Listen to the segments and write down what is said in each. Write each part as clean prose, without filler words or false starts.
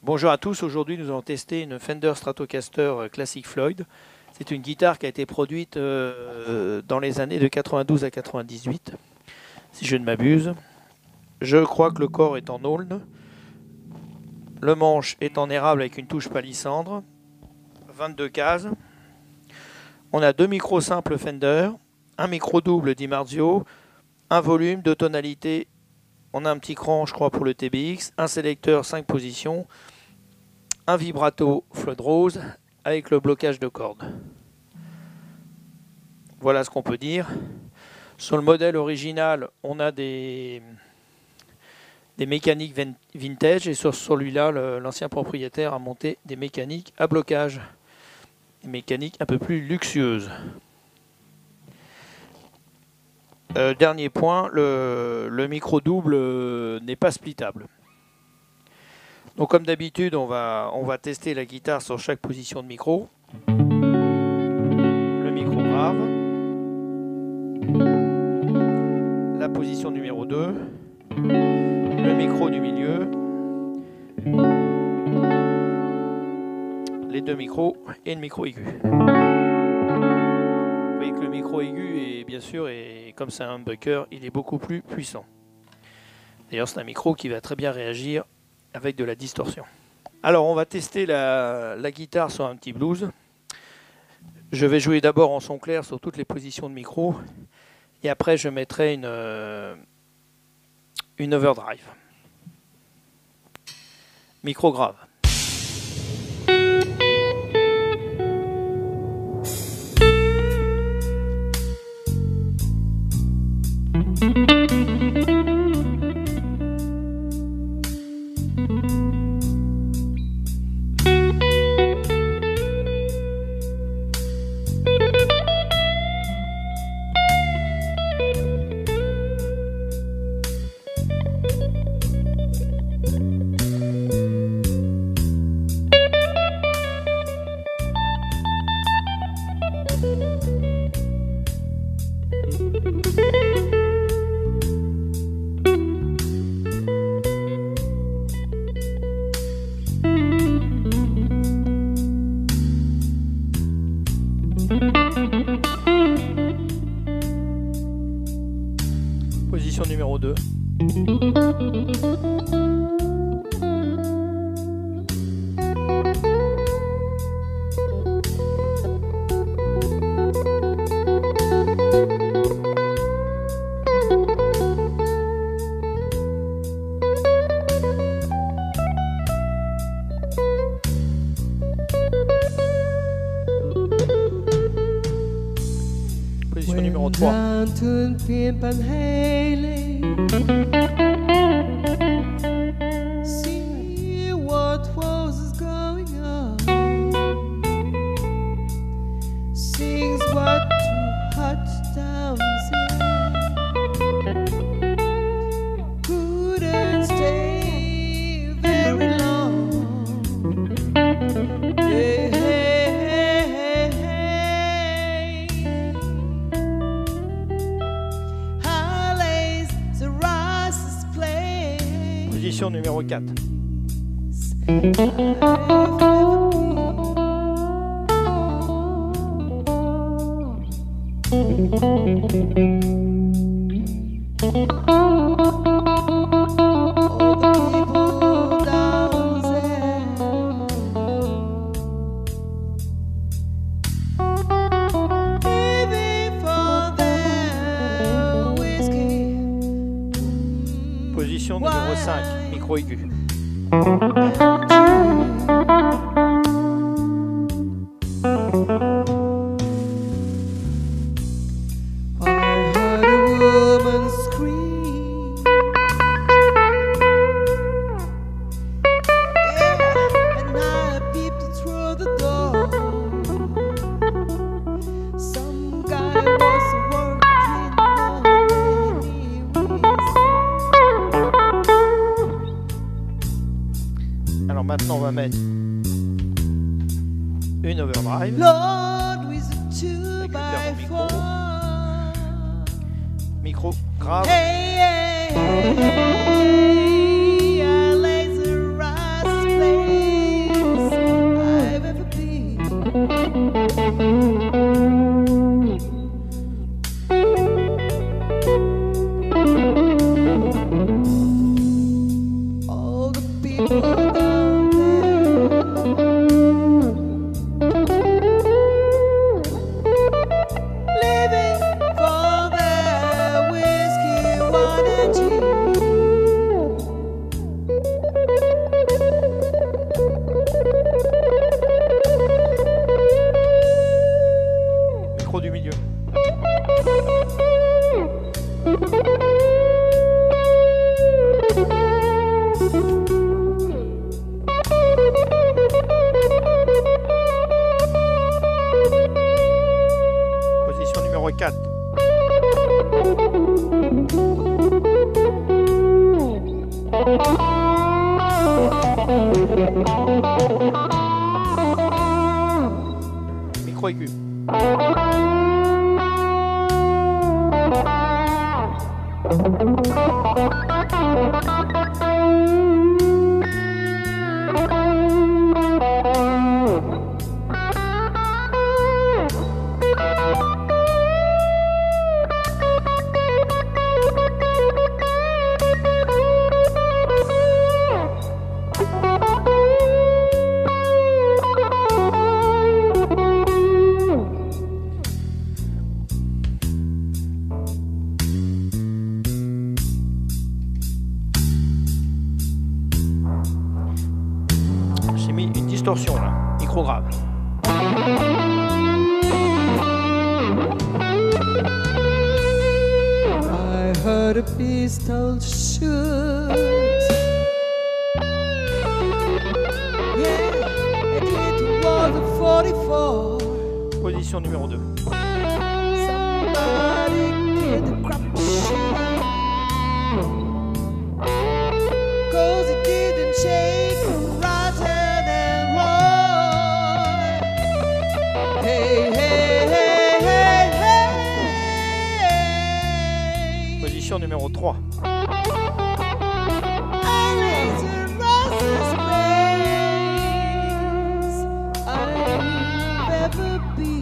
Bonjour à tous, aujourd'hui nous allons tester une Fender Stratocaster Classic Floyd. C'est une guitare qui a été produite dans les années de 92 à 98, si je ne m'abuse. Je crois que le corps est en aulne, le manche est en érable avec une touche palissandre, 22 cases. On a deux micros simples Fender, un micro double DiMarzio, un volume, deux tonalités. On a un petit cran, je crois, pour le TBX, un sélecteur 5 positions, un vibrato Floyd Rose avec le blocage de cordes. Voilà ce qu'on peut dire. Sur le modèle original, on a des mécaniques vintage et sur celui-là, l'ancien propriétaire a monté des mécaniques à blocage, des mécaniques un peu plus luxueuses. Dernier point, le micro double n'est pas splittable. Donc comme d'habitude, on va tester la guitare sur chaque position de micro. Le micro grave, la position numéro 2, le micro du milieu, les deux micros et le micro aigu. Vous voyez que le micro aigu est bien sûr, et comme c'est un humbucker, il est beaucoup plus puissant. D'ailleurs c'est un micro qui va très bien réagir avec de la distorsion. Alors on va tester la guitare sur un petit blues. Je vais jouer d'abord en son clair sur toutes les positions de micro et après je mettrai une overdrive. Micro grave. Position numéro 2. Position numéro 3. See what was going on. Sings what too hot down couldn't stay very long. Hey, hey, hey, hey. Harley's the Ross play. Position numéro 4. All the people down there giving for their whiskey. Position numéro 5. Micro aigu. Alors maintenant on va mettre une overdrive. Lord with a Récupère mon 2x4. Micro grave. Hey, hey, hey, I laser rise play. people down there living for their whiskey, wine and gin. Micro du milieu. Position numéro 4. Micro aigu. J'ai mis une distorsion là, micro grave. I heard a pistol shoot. Yeah, it was a 44. Position numéro 2. Somebody killed the crap shit. 'Cause it didn't shake, rattle and roll. Hey, hey, hey, hey, hey. Position numéro 3. And it's a Ross's place I'll ever be.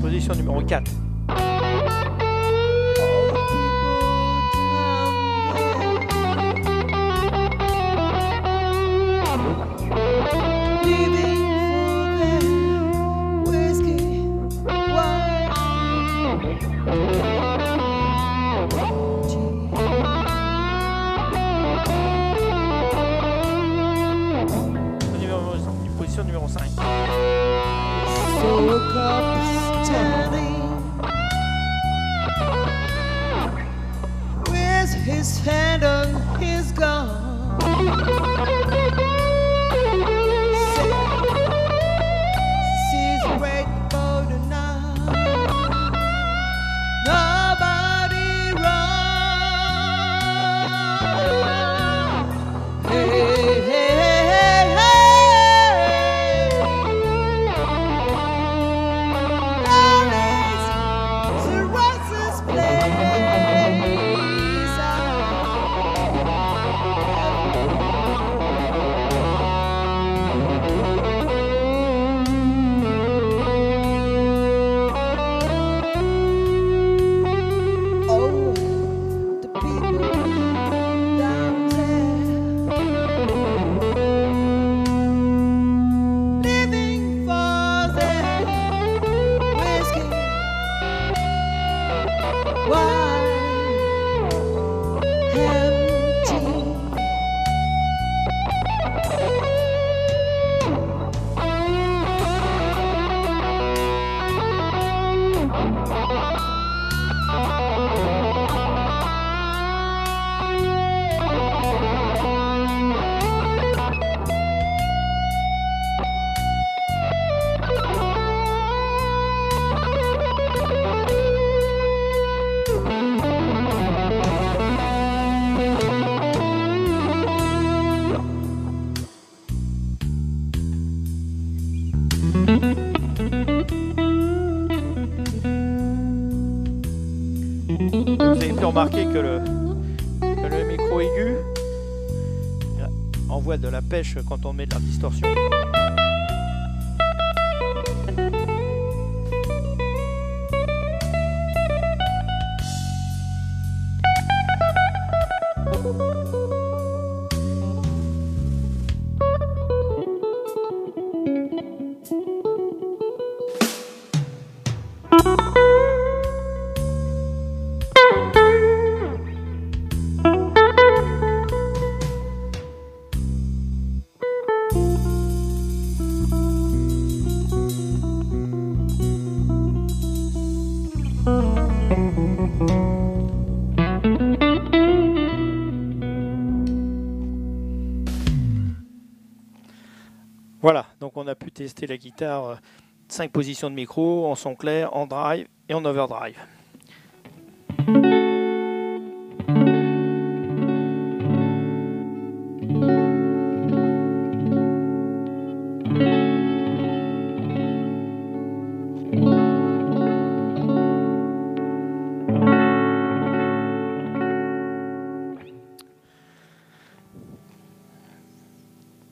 Position numéro 4. All the people down there living for their whiskey, wine, Position numéro 5. so a cop standing with his hand on his gun. Sees break for the night. Nobody run. Hey, hey, hey, hey, hey. And it's the Ross's place. Oh, the people down there living for their whiskey, wine, and gin. Vous avez pu remarquer que le micro aigu envoie de la pêche quand on met de la distorsion. Voilà, donc on a pu tester la guitare 5 positions de micro, en son clair, en drive et en overdrive.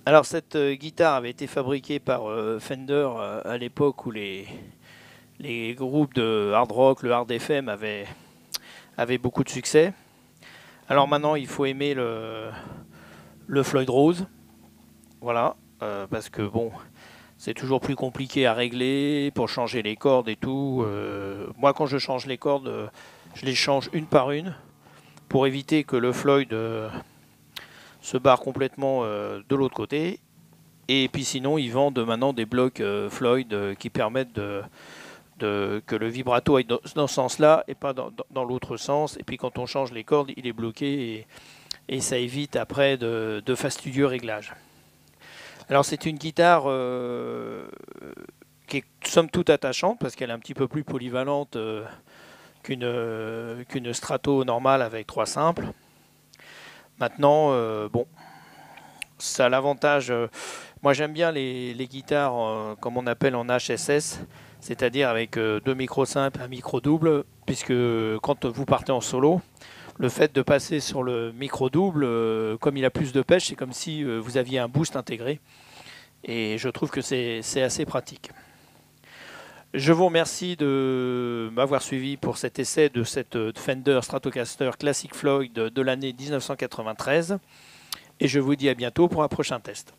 Alors cette guitare avait été fabriquée par Fender à l'époque où les groupes de hard rock, le hard FM avaient beaucoup de succès. Alors maintenant il faut aimer le Floyd Rose, voilà, parce que bon, c'est toujours plus compliqué à régler pour changer les cordes et tout. Moi quand je change les cordes, je les change une par une pour éviter que le Floyd se barre complètement de l'autre côté. Et puis sinon, ils vendent maintenant des blocs Floyd qui permettent que le vibrato aille dans ce sens-là et pas dans l'autre sens. Et puis quand on change les cordes, il est bloqué et ça évite après de fastidieux réglages. Alors c'est une guitare qui est somme toute attachante parce qu'elle est un petit peu plus polyvalente qu'une Strato normale avec 3 simples. Maintenant, bon, ça a l'avantage. Moi, j'aime bien les guitares, comme on appelle en HSS, c'est-à-dire avec 2 micros simples, un micro double, puisque quand vous partez en solo, le fait de passer sur le micro double, comme il a plus de pêche, c'est comme si vous aviez un boost intégré. Et je trouve que c'est assez pratique. Je vous remercie de m'avoir suivi pour cet essai de cette Fender Stratocaster Classic Floyd de l'année 1993. Et je vous dis à bientôt pour un prochain test.